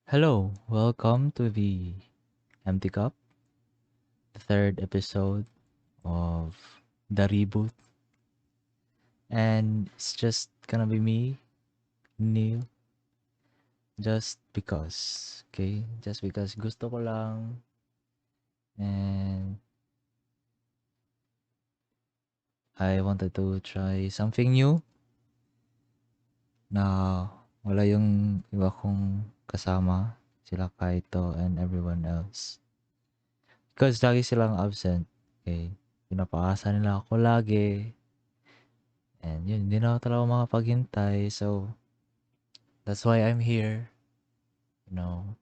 Hello, welcome to the Empty Cup, the third episode of the reboot. And it's just gonna be me, Neil, just because. Okay? Just because gusto ko lang and I wanted to try something new na wala yung iba kong kasama, sila Kaito and everyone else. Because lagi silang absent. Okay? Pinapakasa nila ako lagi. And yun, hindi na ako talaga makapaghintay. So, that's why I'm here. You know,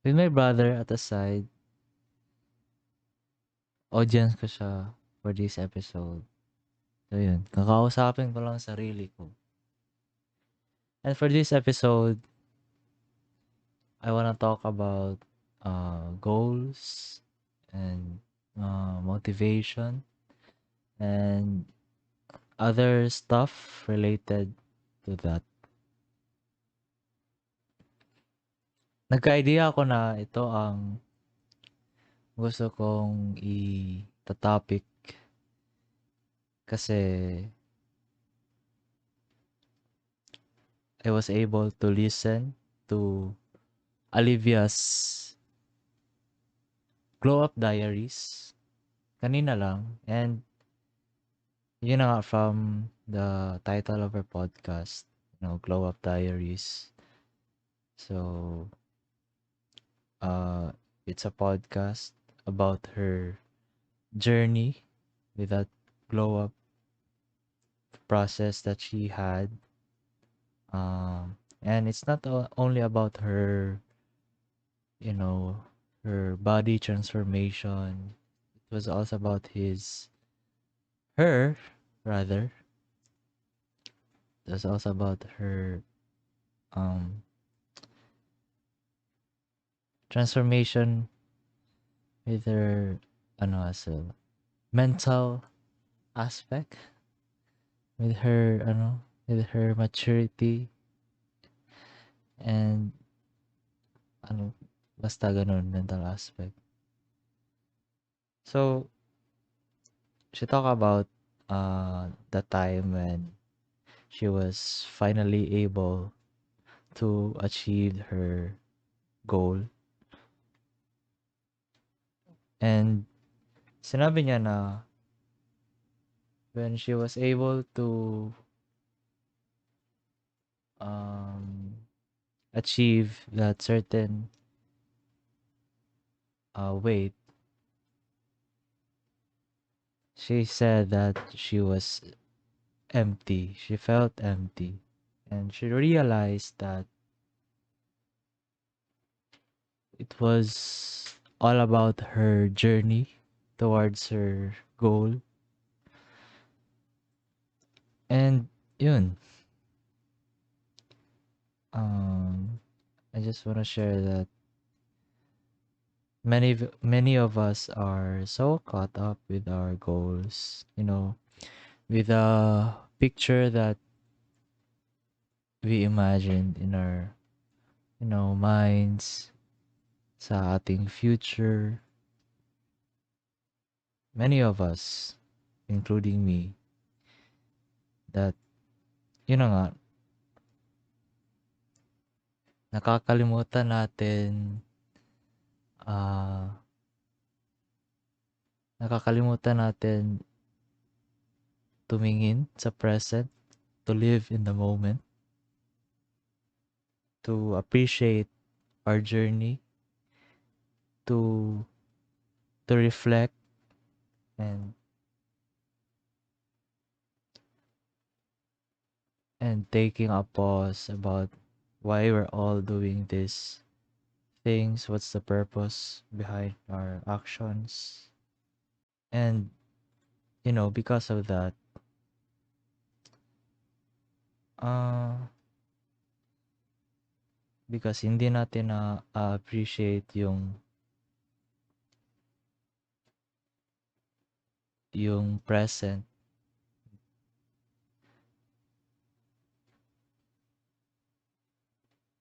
with my brother at the side. Audience ko siya for this episode. So, yun. Kakausapin ko lang sarili ko. And for this episode, I wanna talk about goals and motivation and other stuff related to that. Nagka-idea ako na ito ang gusto kong i-topic kasi I was able to listen to Alivia's Glow Up Diaries kanina lang, and yun na nga from the title of her podcast, Glow Up Diaries. So, uh, it's a podcast about her journey with that glow up process that she had. And it's not only about her, you know, her body transformation. It was also about her, rather. It was also about her um, transformation with her, mental aspect, with her, with her maturity, and, basta ganun, mental aspect. So, she talked about the time when she was finally able to achieve her goal. And sinabi niya na when she was able to um, achieve that certain weight, she said that she was empty. She felt empty. And she realized that it was all about her journey towards her goal. And yun, I just want to share that many of us are so caught up with our goals, with a picture that we imagined in our, minds sa ating future. Many of us, including me, that, yun na nga, nakakalimutan natin, ah, nakakalimutan natin tumingin sa present, to live in the moment, to appreciate our journey, to reflect and taking a pause about why we're all doing these things, what's the purpose behind our actions. And because of that, uh because hindi natin na appreciate yung present,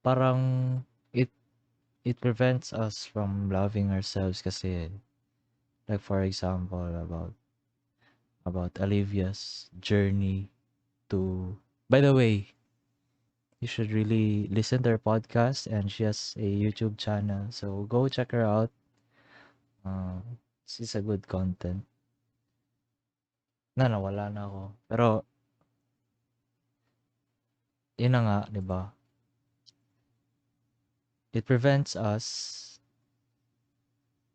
parang it it prevents us from loving ourselves kasi, like for example, about Alivia's journey to, by the way, you should really listen to her podcast, and she has a YouTube channel, so go check her out. uh, she's a good content. Nawala na ako, pero yun na nga, di ba, it prevents us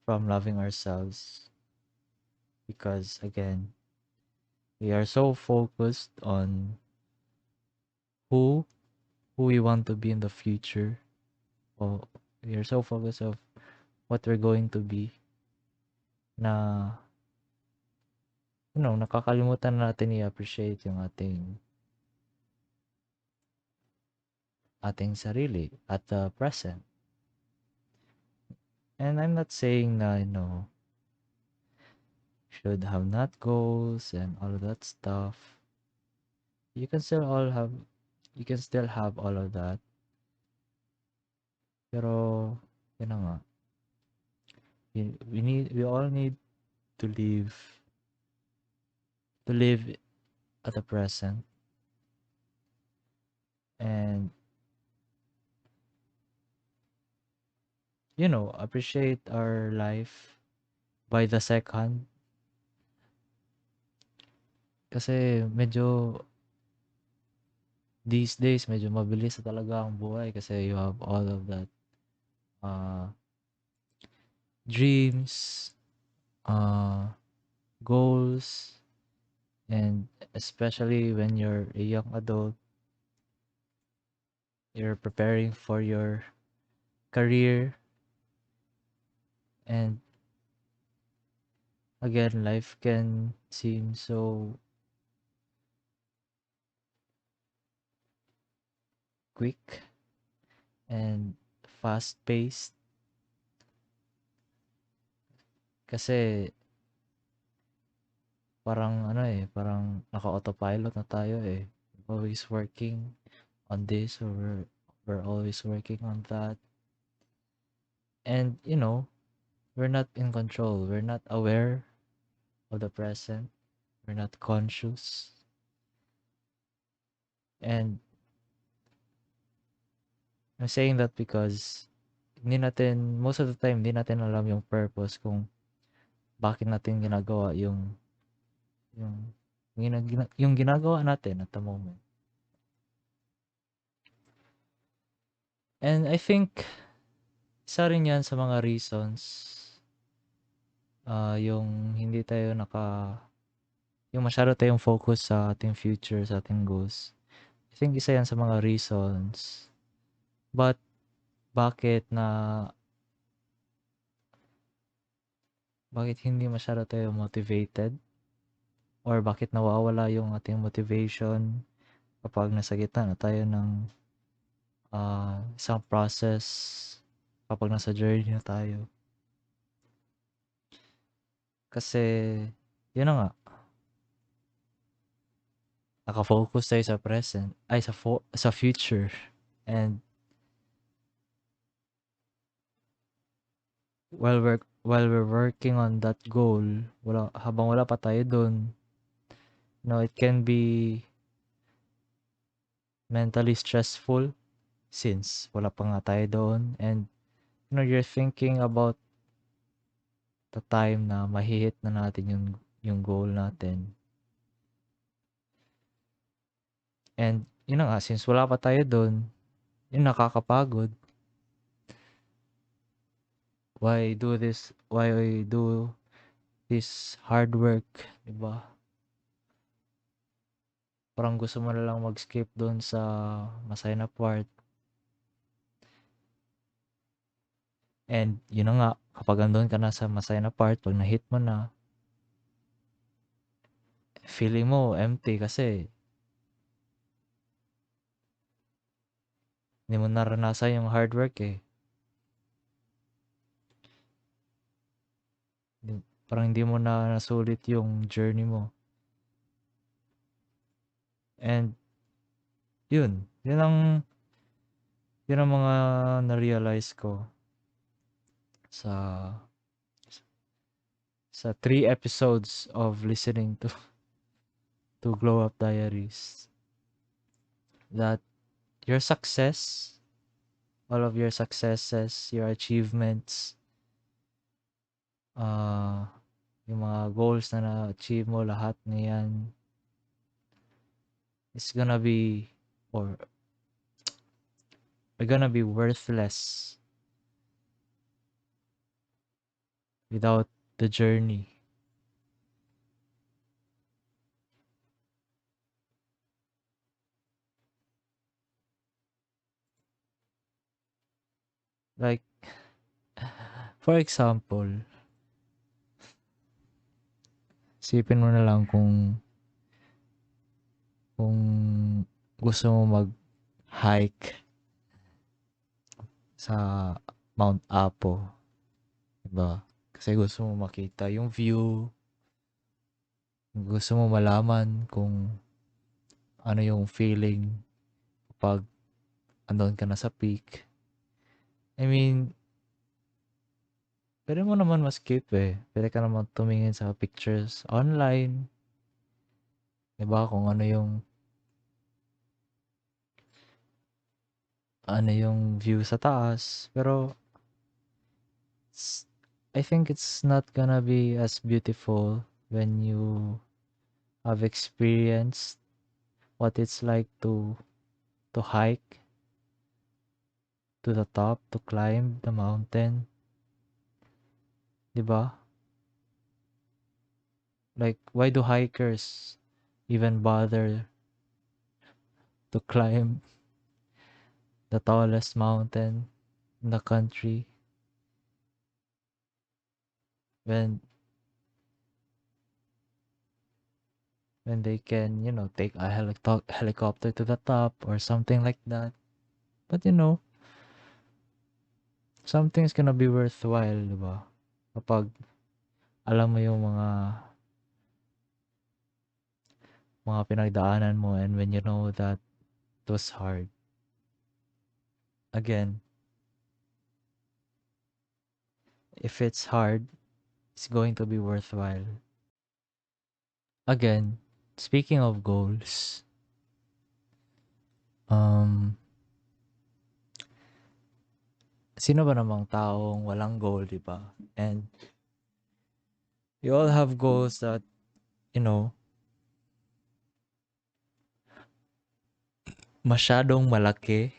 from loving ourselves because, again, we are so focused on who who we want to be in the future, or we are so focused of what we're going to be, na nakakalimutan na natin i-appreciate yung ating sarili at the present. And I'm not saying na, should have not goals and all of that stuff. You can still have all of that. Pero, yun na nga. We all need to live at the present, and appreciate our life by the second. Kasi medyo these days medyo mabilis na talaga ang buhay kasi you have all of that uh dreams, uh goals, and especially when you're a young adult, you're preparing for your career, and again, life can seem so quick and fast-paced kasi parang naka-autopilot na tayo eh. Always working on this, or we're always working on that. And we're not in control. We're not aware of the present. We're not conscious. And I'm saying that because most of the time, hindi natin alam yung purpose kung bakit natin ginagawa yung, yung ginagawa natin at the moment. And I think, isa rin yan sa mga reasons, yung hindi tayo yung masyado tayong focus sa ating future, sa ating goals. I think isa yan sa mga reasons. But, bakit hindi masyado tayo motivated? Or bakit nawawala yung ating motivation kapag nasa gitna na tayo ng isang process, kapag nasa journey na tayo? Kasi, yun na nga, nakafocus tayo sa present, ay sa future. And while we're working on that goal, habang wala pa tayo dun, it can be mentally stressful since wala pa nga tayo doon, and you're thinking about the time na mahihit na natin yung goal natin. And yun na nga, since wala pa tayo doon, yun nakakapagod. Why do this hard work, diba? Parang gusto mo na lang mag-skip doon sa masaya na part. And yun na nga, kapag andun ka na sa masaya na part, pag na-hit mo na, feeling mo empty kasi hindi mo naranasan yung hard work eh. Parang hindi mo na nasulit yung journey mo. And yun ang mga na-realize ko sa sa 3 episodes of listening to Glow Up Diaries that your success, all of your successes, your achievements, uh, yung mga goals na na-achieve mo, lahat niyan is gonna be, or are gonna be worthless without the journey. Like, for example, isipin mo na lang kung gusto mo mag-hike sa Mount Apo, 'di ba? Kasi gusto mo makita yung view, gusto mo malaman kung ano yung feeling kapag andun ka na sa peak. I mean, pwede mo naman ma-skip eh. Pwede ka naman tumingin sa pictures online, 'di ba? Kung ano yung view sa taas. Pero I think it's not gonna be as beautiful when you have experienced what it's like to hike to the top, to climb the mountain, 'di ba? Like, why do hikers even bother to climb the tallest mountain in the country when when they can, take a helicopter to the top or something like that? But something's gonna be worthwhile, 'di ba? Kapag alam mo yung mga pinagdaanan mo, and when you know that it was hard. Again, if it's hard, it's going to be worthwhile. Again, speaking of goals, um, sino ba namang taong walang goal, di ba? And we all have goals that, you know, masyadong malaki.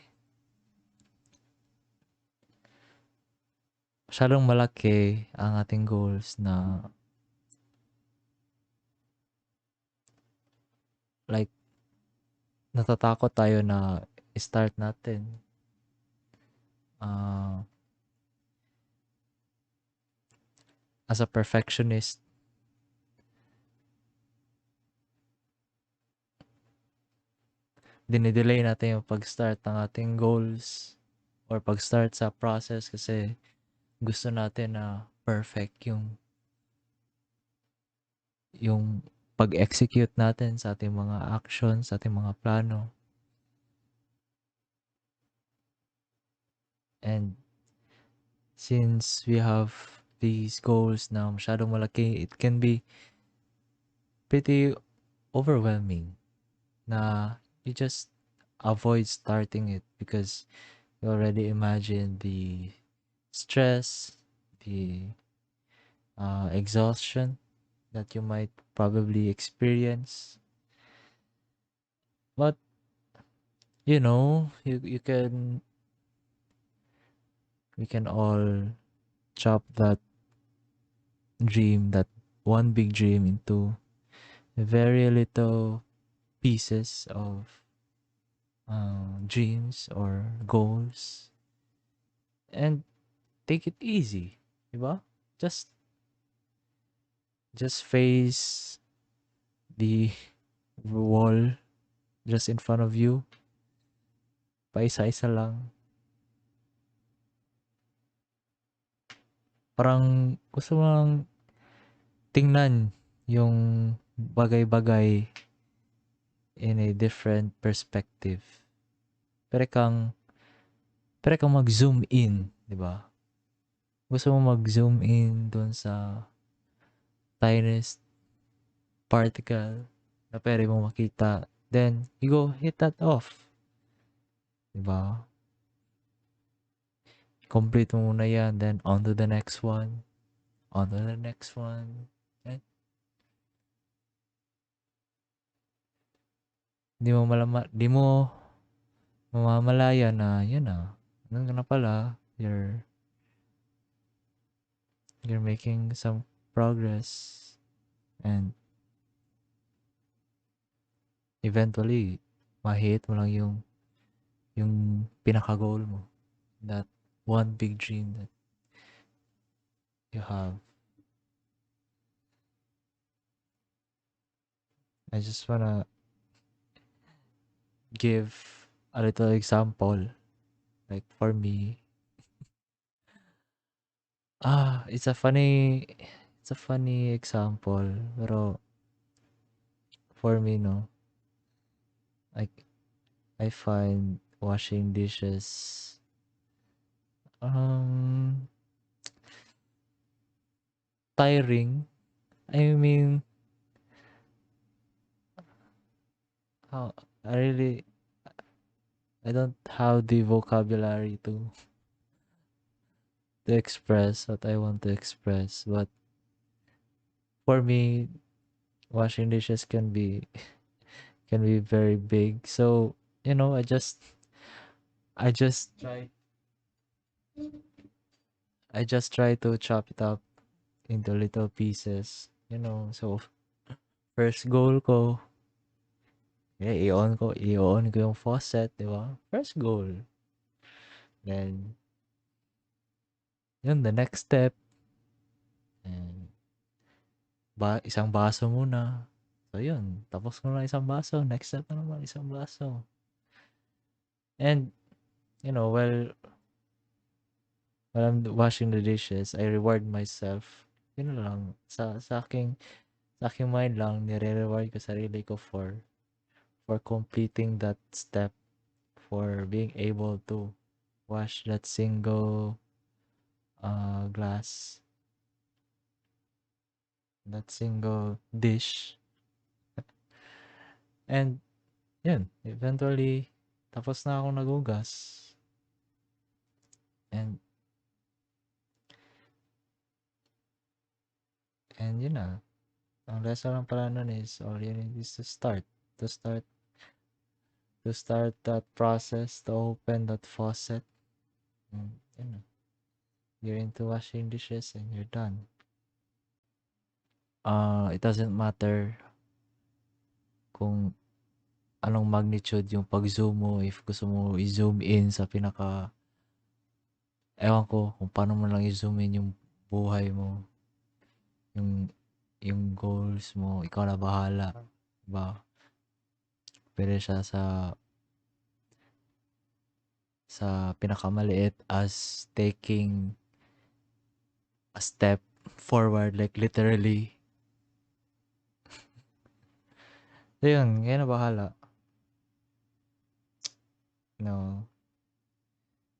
Masyadong malaki ang ating goals na like natatakot tayo na start natin. Uh, as a perfectionist, dinidelay natin yung pag-start ng ating goals or pag-start sa process kasi gusto natin na perfect yung pag-execute natin sa ating mga actions, sa ating mga plano. And since we have these goals na masyadong malaki, it can be pretty overwhelming na you just avoid starting it because you already imagine the stress, the exhaustion that you might probably experience. But you can we can all chop that dream, that one big dream, into very little pieces of dreams or goals, and take it easy, diba? Just face the wall just in front of you, paisa-isa lang. Parang gusto mo lang tingnan yung bagay-bagay in a different perspective. Pwede kang mag-zoom in, di ba? gusto mo mag-zoom in dun sa tiniest particle na pwede mong makita, then you go hit that off. Diba? Complete mo muna yan, then on to the next one. On to the next one. Eh, di mo mamamalaya na, yun na. Ano ka na pala, you're making some progress. And eventually, ma-hit mo lang yung pinaka-goal mo. That one big dream that you have. I just wanna give a little example. Like for me, it's a funny example. Pero for me, no, like I find washing dishes um tiring. I mean, how I really I don't have the vocabulary to express what I want to express. But for me, washing dishes can be very big. So, I just I just try to chop it up into little pieces. So first goal ko, i-on ko yung faucet, di ba? First goal. Then, yun, the next step, and isang baso muna. So, yun, tapos ko na isang baso. Next step na naman, isang baso. And, while I'm washing the dishes, I reward myself. Yun na lang, sa aking mind lang, nire-reward ko sarili ko for completing that step, for being able to wash that single glass, that single dish. And yun, eventually, tapos na akong nagugas. And yun na. Ang lesson lang pala nun is all you need is to start to start that process, to open that faucet. And you're into washing dishes and you're done. It doesn't matter kung anong magnitude yung pag-zoom mo, if gusto mo i-zoom in sa ewan ko kung paano mo lang i-zoom in yung buhay mo, yung goals mo, ikaw na bahala, diba? Pwede siya sa pinakamaliit as taking a step forward, like literally. So yun, kaya na bahala. No,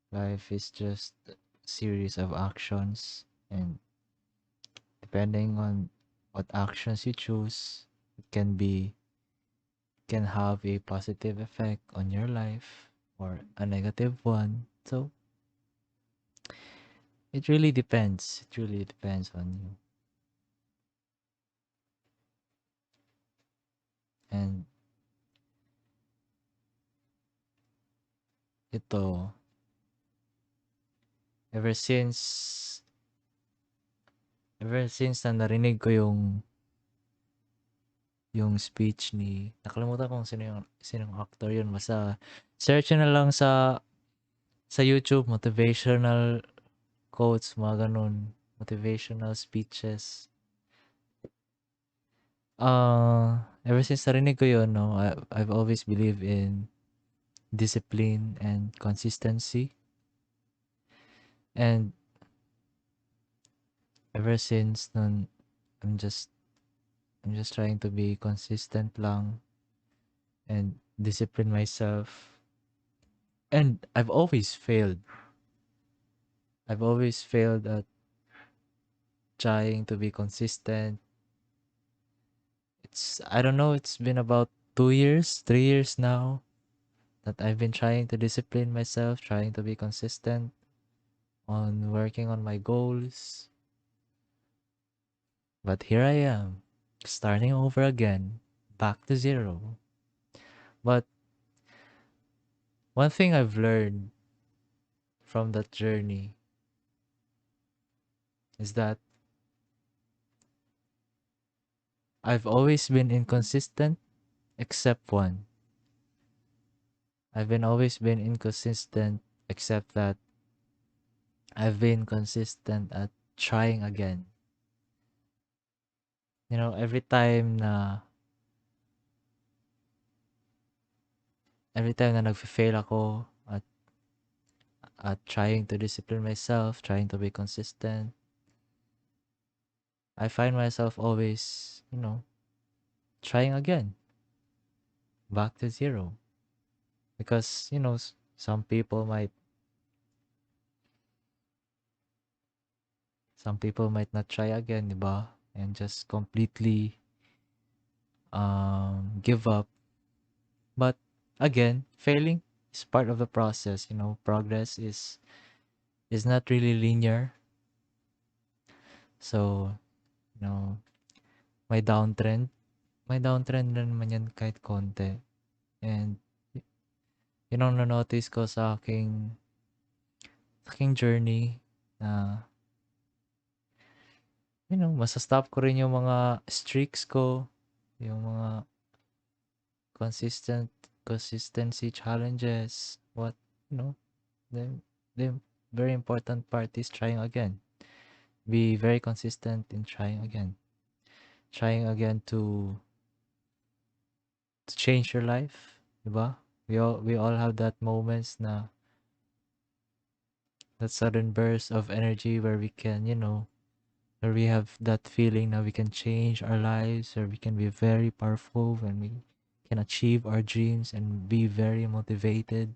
life is just a series of actions, and depending on what actions you choose, it can have a positive effect on your life or a negative one. So it really depends. It really depends on you. And ito, ever since na narinig ko yung speech ni, nakalimutan kung sinong actor yun. Basta search na lang sa YouTube, motivational quotes, mga ganun, motivational speeches. Ever since narinig ko yun, no, I've always believed in discipline and consistency. And ever since nun, I'm just trying to be consistent lang and discipline myself. And I've always failed. I've always failed at trying to be consistent. I don't know, it's been about 2 years, 3 years now that I've been trying to discipline myself, trying to be consistent on working on my goals. But here I am, starting over again, back to zero. But one thing I've learned from that journey is that I've always been inconsistent except one. I've been always been inconsistent except that I've been consistent at trying again. You know, every time na nagfe-fail ako at trying to discipline myself, trying to be consistent, I find myself always, trying again, back to zero. Because, some people might not try again, di ba? And just completely give up. But again, failing is part of the process. Progress is not really linear. So, you know, may downtrend. May downtrend na naman yan kahit konti. And yun ang na-notice ko sa aking journey na, masastop ko rin yung mga streaks ko, yung mga consistency challenges. You know, the very important part is trying again. Be very consistent in trying again. Trying again to change your life, diba? We all have that moments na that sudden burst of energy where we can, where we have that feeling that we can change our lives, or we can be very powerful when we can achieve our dreams and be very motivated.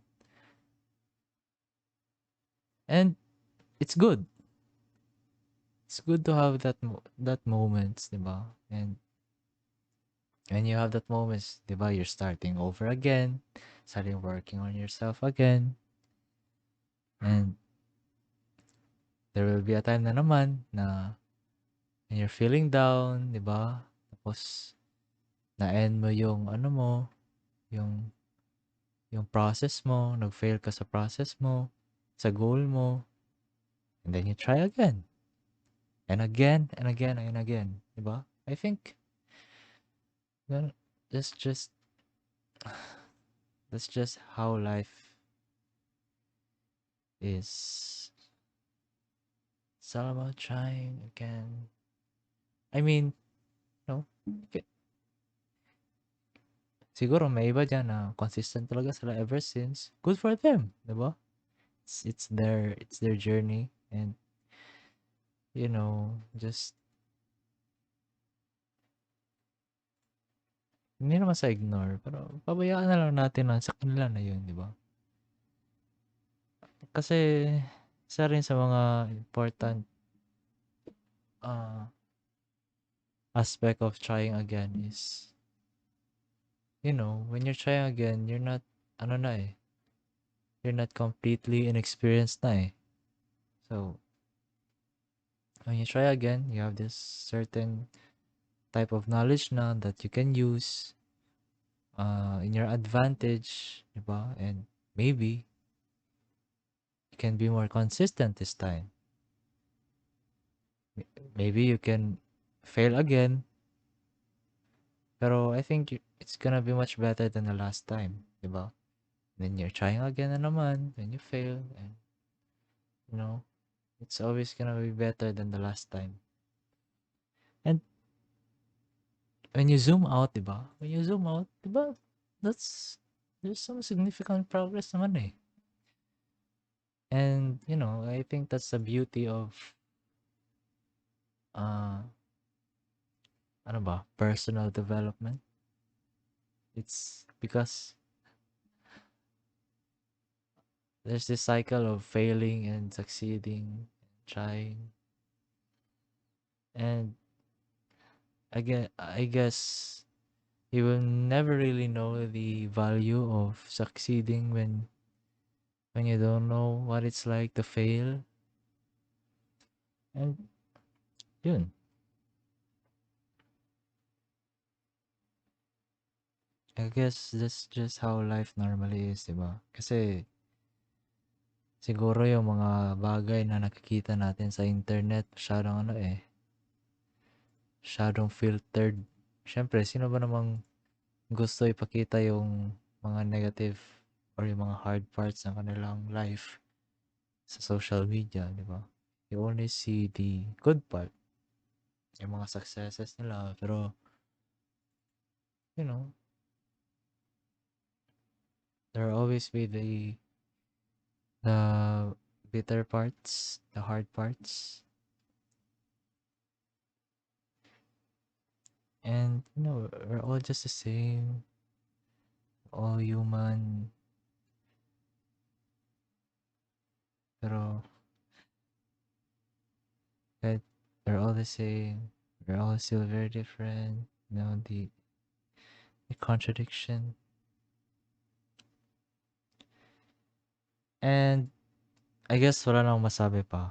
And it's good. It's good to have that moments, diba? And when you have that moments, diba, you're starting over again, starting working on yourself again. And there will be a time na naman na when you're feeling down, diba? Tapos na-end mo yung ano mo, yung yung process mo, nag-fail ka sa process mo, sa goal mo, and then you try again. And again, and again, and again. Diba? I think, well, that's just, that's just how life is. It's all about trying again. I mean, no, k- siguro may iba dyan na consistent talaga sila ever since. Good for them, diba? It's their journey, and just hindi naman sa ignore, pero pabayaan na lang natin na sa kanila na yun, di ba? Kasi isa rin sa mga important uh, aspect of trying again is, when you're trying again, ano na eh, you're not completely inexperienced na eh. So, when you try again, you have this certain type of knowledge na that you can use in your advantage, di ba? And maybe you can be more consistent this time. Maybe you can fail again, pero I think it's gonna be much better than the last time, di ba? Then you're trying again na naman, then you fail, and you know, it's always gonna be better than the last time. And when you zoom out, di ba? When you zoom out, di ba? There's some significant progress naman eh. And, I think that's the beauty of, uh, ano ba, personal development. It's because there's this cycle of failing and succeeding, trying. And I guess you will never really know the value of succeeding when you don't know what it's like to fail. And yun, I guess that's just how life normally is, 'di ba? Kasi siguro yung mga bagay na nakikita natin sa internet masyadong ano eh, masyadong filtered. Siyempre, sino ba namang gusto ipakita yung mga negative or yung mga hard parts ng kanilang life sa social media, di ba? You only see the good part, yung mga successes nila, pero, you know, there will always be the bitter parts, the hard parts, and, we're all just the same, all human, pero, but we're all the same, we're all still very different, the contradiction. And I guess wala na akong masabi pa.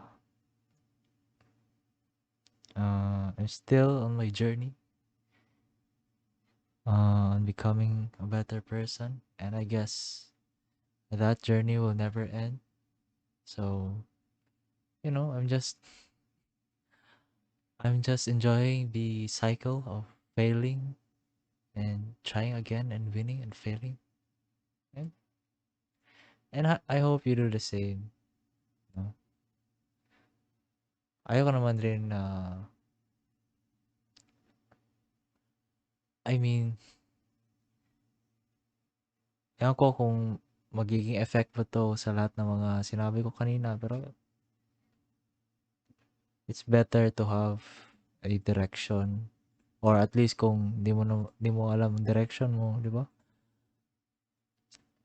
I'm still on my journey on becoming a better person, and I guess that journey will never end. So, I'm just enjoying the cycle of failing and trying again and winning and failing. And, and I hope you do the same. No? Ayoko naman rin na, I mean, ewan ko kung magiging effect ba to sa lahat ng mga sinabi ko kanina, pero it's better to have a direction, or at least kung di mo alam ang direction mo, di ba?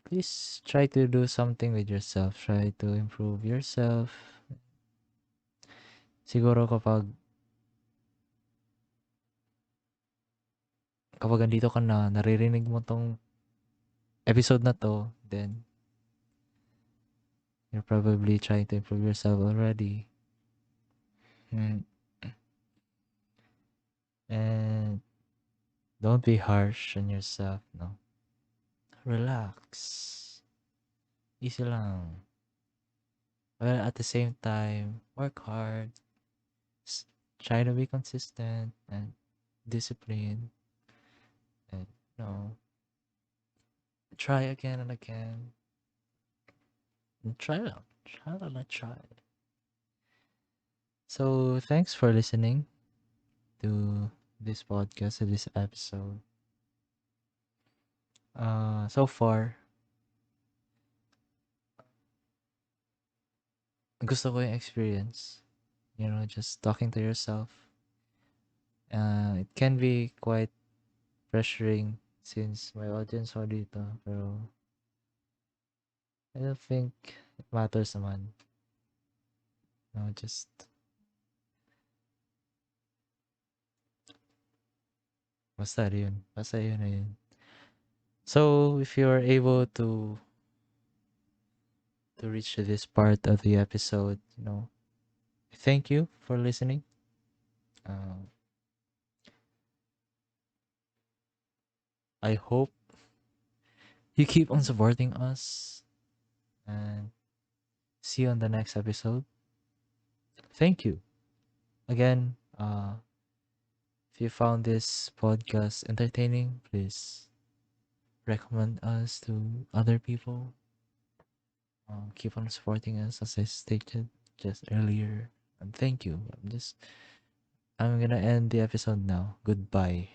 Please try to do something with yourself. Try to improve yourself. Siguro kapag andito ka na, naririnig mo tong episode na to, then you're probably trying to improve yourself already. Mm. And don't be harsh on yourself, no? Relax. Easy lang. But at the same time, work hard. Try to be consistent and disciplined. And, you know, try again and again. And try lang. Try lang na try. So, thanks for listening to this podcast, to this episode. So far, gusto ko yung experience. Just talking to yourself. It can be quite pressuring since my audience are dito. Pero, I don't think it matters naman. Just basta yun. Basta yun na yun. So, if you are able to reach this part of the episode, thank you for listening. Uh, I hope you keep on supporting us, and see you on the next episode. Thank you. Again, if you found this podcast entertaining, please recommend us to other people. Keep on supporting us, as I stated just earlier. And thank you. I'm gonna end the episode now. Goodbye.